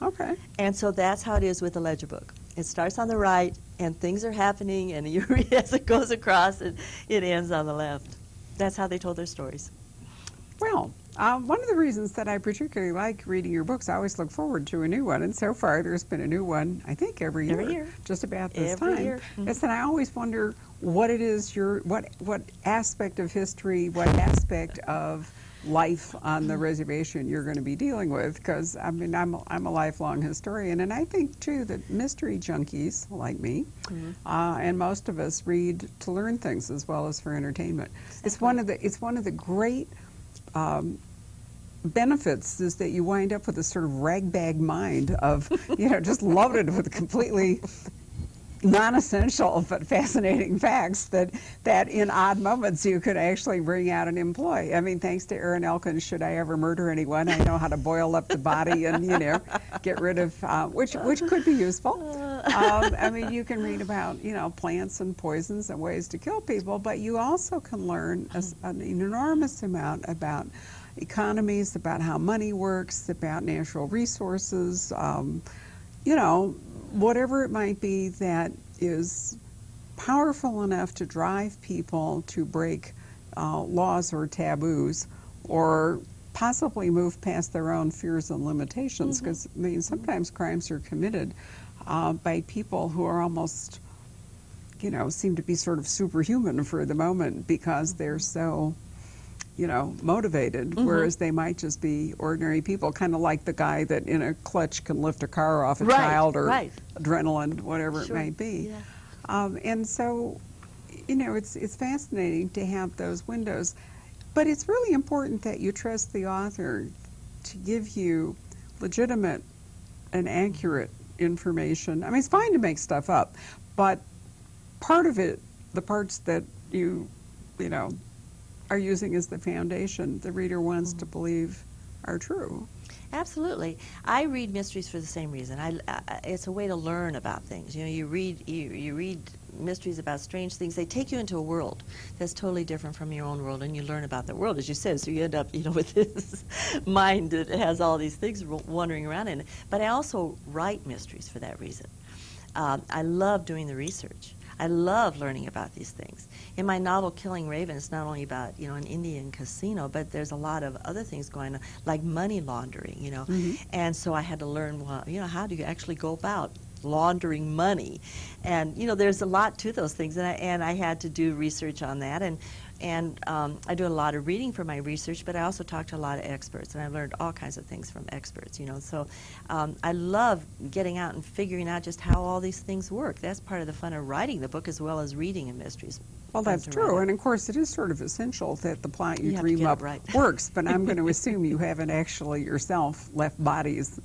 Okay. And so that's how it is with the ledger book. It starts on the right, and things are happening, and you read as it goes across, and it ends on the left. That's how they told their stories. Well, one of the reasons that I particularly like reading your books, I always look forward to a new one, and so far there's been a new one, I think every year. Just about this every time. Year. Yes, and I always wonder what it is what aspect of history, what aspect of life on the reservation you're going to be dealing with, because I mean I'm a lifelong historian, and I think too that mystery junkies like me and most of us read to learn things as well as for entertainment. Exactly. It's one of the great benefits is that you wind up with a sort of ragbag mind of just loaded with completely non-essential but fascinating facts that in odd moments you could actually bring out and employ. I mean, thanks to Aaron Elkins, Should I Ever Murder Anyone, I know how to boil up the body and get rid of which could be useful. I mean, you can read about plants and poisons and ways to kill people, but you also can learn an enormous amount about economies, about how money works, about natural resources, whatever it might be that is powerful enough to drive people to break laws or taboos, or possibly move past their own fears and limitations, because I mean sometimes crimes are committed by people who are almost seem to be sort of superhuman for the moment because they're so motivated, whereas they might just be ordinary people, kind of like the guy that in a clutch can lift a car off a child, or adrenaline, whatever it might be. Yeah. And so, it's fascinating to have those windows, but it's really important that you trust the author to give you legitimate and accurate information. I mean, it's fine to make stuff up, but part of it, the parts that you are using as the foundation, the reader wants to believe are true. Absolutely. I read mysteries for the same reason. It's a way to learn about things. You read mysteries about strange things. They take you into a world that's totally different from your own world, and you learn about the world, as you said. So you end up, with this mind that has all these things wandering around in it. But I also write mysteries for that reason. I love doing the research. I love learning about these things. In my novel, Killing Raven, it's not only about, an Indian casino, but there's a lot of other things going on, like money laundering, And so I had to learn, how do you actually go about laundering money? And, there's a lot to those things, and I had to do research on that. And I do a lot of reading for my research, but I also talk to a lot of experts, and I've learned all kinds of things from experts, So I love getting out and figuring out just how all these things work. That's part of the fun of writing the book as well as reading a mysteries. Well, that's true, and of course it is sort of essential that the plot you dream up works, but I'm going to assume you haven't actually yourself left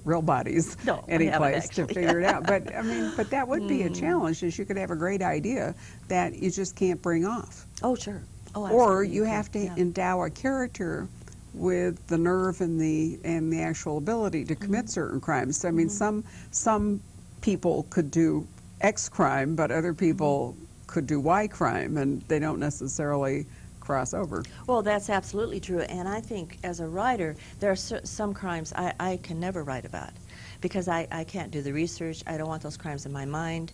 real bodies, any place to figure it out. But I mean, that would be a challenge, is you could have a great idea that you just can't bring off. Oh, sure. Oh, or you have to endow a character with the nerve and the actual ability to commit certain crimes. I mean, some people could do X crime, but other people could do Y crime, and they don't necessarily cross over. Well, that's absolutely true, and I think as a writer, there are some crimes I can never write about, because I can't do the research. I don't want those crimes in my mind.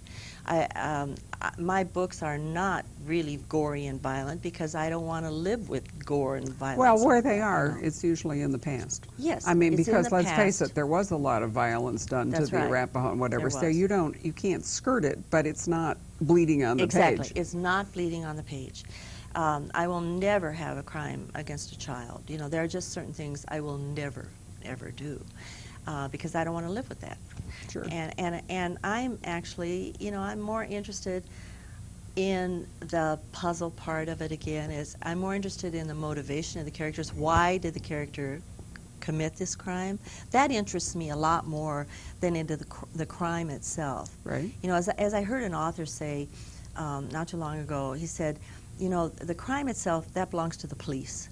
My books are not really gory and violent because I don't want to live with gore and violence. Well, where they are, it's usually in the past. Yes, I mean, it's because in the let's past. face it, there was a lot of violence done to the Arapaho and whatever. So you can't skirt it, but it's not bleeding on the page. Exactly, it's not bleeding on the page. I will never have a crime against a child. There are just certain things I will never, ever do. Because I don't want to live with that. Sure. And I'm actually, I'm more interested in the puzzle part of it again. I'm more interested in the motivation of the characters. Why did the character commit this crime? That interests me a lot more than into the crime itself. Right. As I heard an author say not too long ago, he said, the crime itself, that belongs to the police.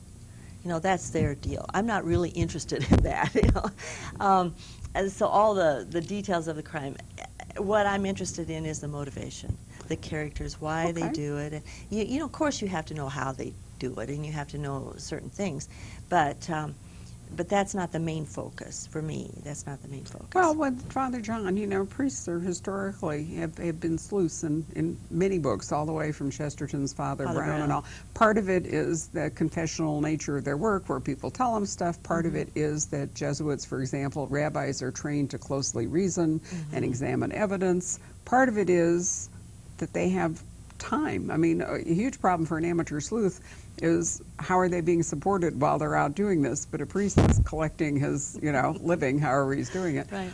That's their deal. I'm not really interested in that. And so all the details of the crime, what I'm interested in is the motivation, the characters, why they do it. And of course, you have to know how they do it, and you have to know certain things. But but that's not the main focus for me. That's not the main focus. Well, with Father John, you know, priests are historically have been sleuths in many books, all the way from Chesterton's Father Brown and all. Part of it is the confessional nature of their work, where people tell them stuff. Part of it is that Jesuits, for example, rabbis are trained to closely reason and examine evidence. Part of it is that they have time. I mean, a huge problem for an amateur sleuth is how are they being supported while they're out doing this? But a priest is collecting his, you know, living, however he's doing it. Right.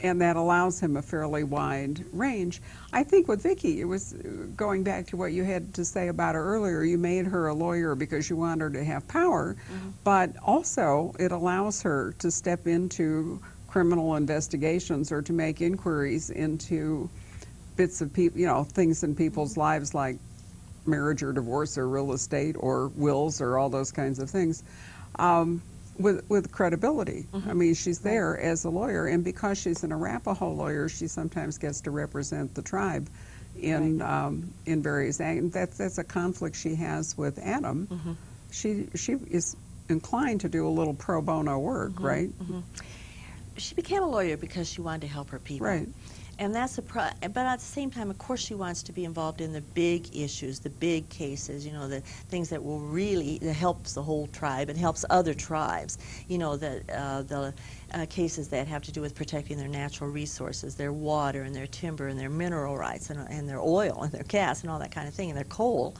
And that allows him a fairly wide range. I think with Vicki, it was going back to what you had to say about her earlier. You made her a lawyer because you wanted her to have power, but also it allows her to step into criminal investigations or to make inquiries into bits of people, you know, things in people's lives like marriage or divorce or real estate or wills or all those kinds of things, with credibility. I mean, she's there as a lawyer, and because she's an Arapaho lawyer, she sometimes gets to represent the tribe in various, and that's a conflict she has with Adam. She is inclined to do a little pro bono work, right? She became a lawyer because she wanted to help her people. Right. And that's but at the same time, of course, she wants to be involved in the big issues, the big cases, you know, the things that will really, that helps the whole tribe and helps other tribes, you know, the cases that have to do with protecting their natural resources, their water and their timber and their mineral rights and their oil and their gas and all that kind of thing, and their coal.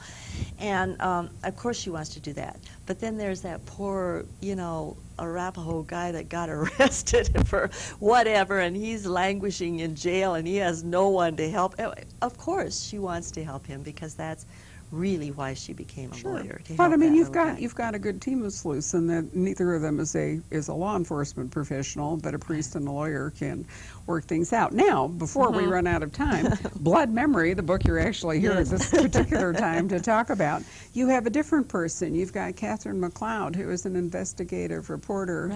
And of course she wants to do that. But then there's that poor, you know, Arapaho guy that got arrested for whatever, and he's languishing in jail and he has no one to help. Of course she wants to help him, because that's really why she became a lawyer. But I mean, you've got a good team of sleuths, and that neither of them is a law enforcement professional, but a priest and a lawyer can work things out. Now, before we run out of time, Blood Memory, the book you're actually here at this particular time to talk about, you have a different person. You've got Catherine McLeod, who is an investigative reporter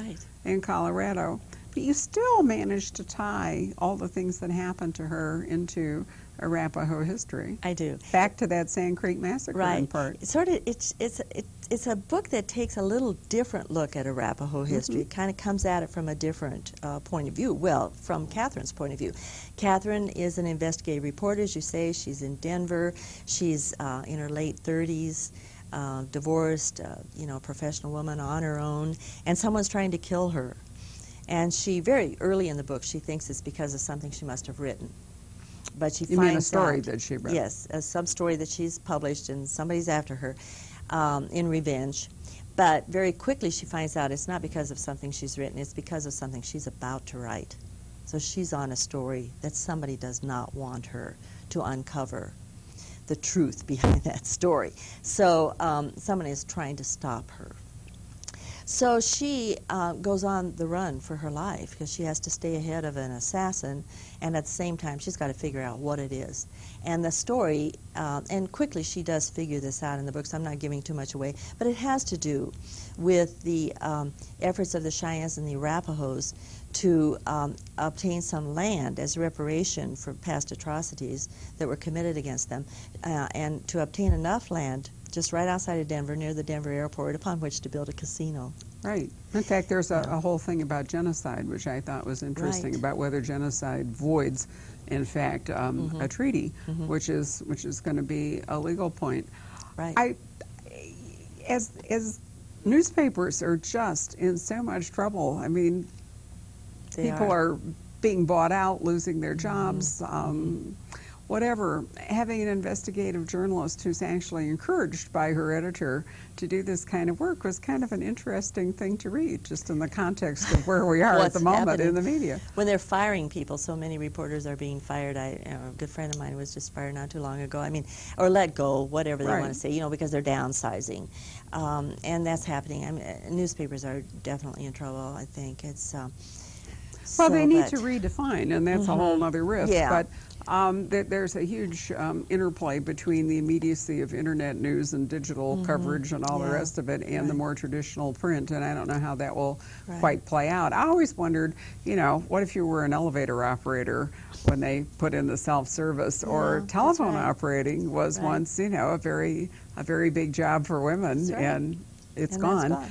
in Colorado, but you still managed to tie all the things that happened to her into Arapaho history. I do. Back to that Sand Creek Massacre in part. Sort of, it's a book that takes a little different look at Arapaho history. It kind of comes at it from a different point of view. Well, from Catherine's point of view. Catherine is an investigative reporter, as you say. She's in Denver. She's in her late 30s. Divorced, you know, professional woman on her own, and someone's trying to kill her. And she, very early in the book, she thinks it's because of something she must have written. But she finds mean a story that she wrote? Yes, a sub-story that she's published, and somebody's after her in revenge. But very quickly she finds out it's not because of something she's written, it's because of something she's about to write. So she's on a story that somebody does not want her to uncover the truth behind that story. So someone is trying to stop her. So she goes on the run for her life because she has to stay ahead of an assassin, and at the same time she's got to figure out what it is. And the story, and quickly she does figure this out in the book, so I'm not giving too much away, but it has to do with the efforts of the Cheyennes and the Arapahoes to obtain some land as reparation for past atrocities that were committed against them, and to obtain enough land just right outside of Denver, near the Denver airport, upon which to build a casino. Right. In fact, there's a whole thing about genocide, which I thought was interesting, about whether genocide voids, in fact, a treaty, which is going to be a legal point. Right. As newspapers are just in so much trouble. I mean, people are being bought out, losing their jobs. Whatever, having an investigative journalist who's actually encouraged by her editor to do this kind of work was kind of an interesting thing to read, just in the context of where we are at the moment in the media. When they're firing people, so many reporters are being fired. A good friend of mine was just fired not too long ago. I mean, or let go, whatever they want to say, you know, because they're downsizing. And that's happening. I mean, newspapers are definitely in trouble, I think. It's well, they need to redefine, and that's a whole other risk. But there's a huge interplay between the immediacy of internet news and digital coverage and all the rest of it, and the more traditional print, and I don't know how that will quite play out. I always wondered, you know, what if you were an elevator operator when they put in the self-service, or telephone operating was once, you know, a very big job for women, and it's gone.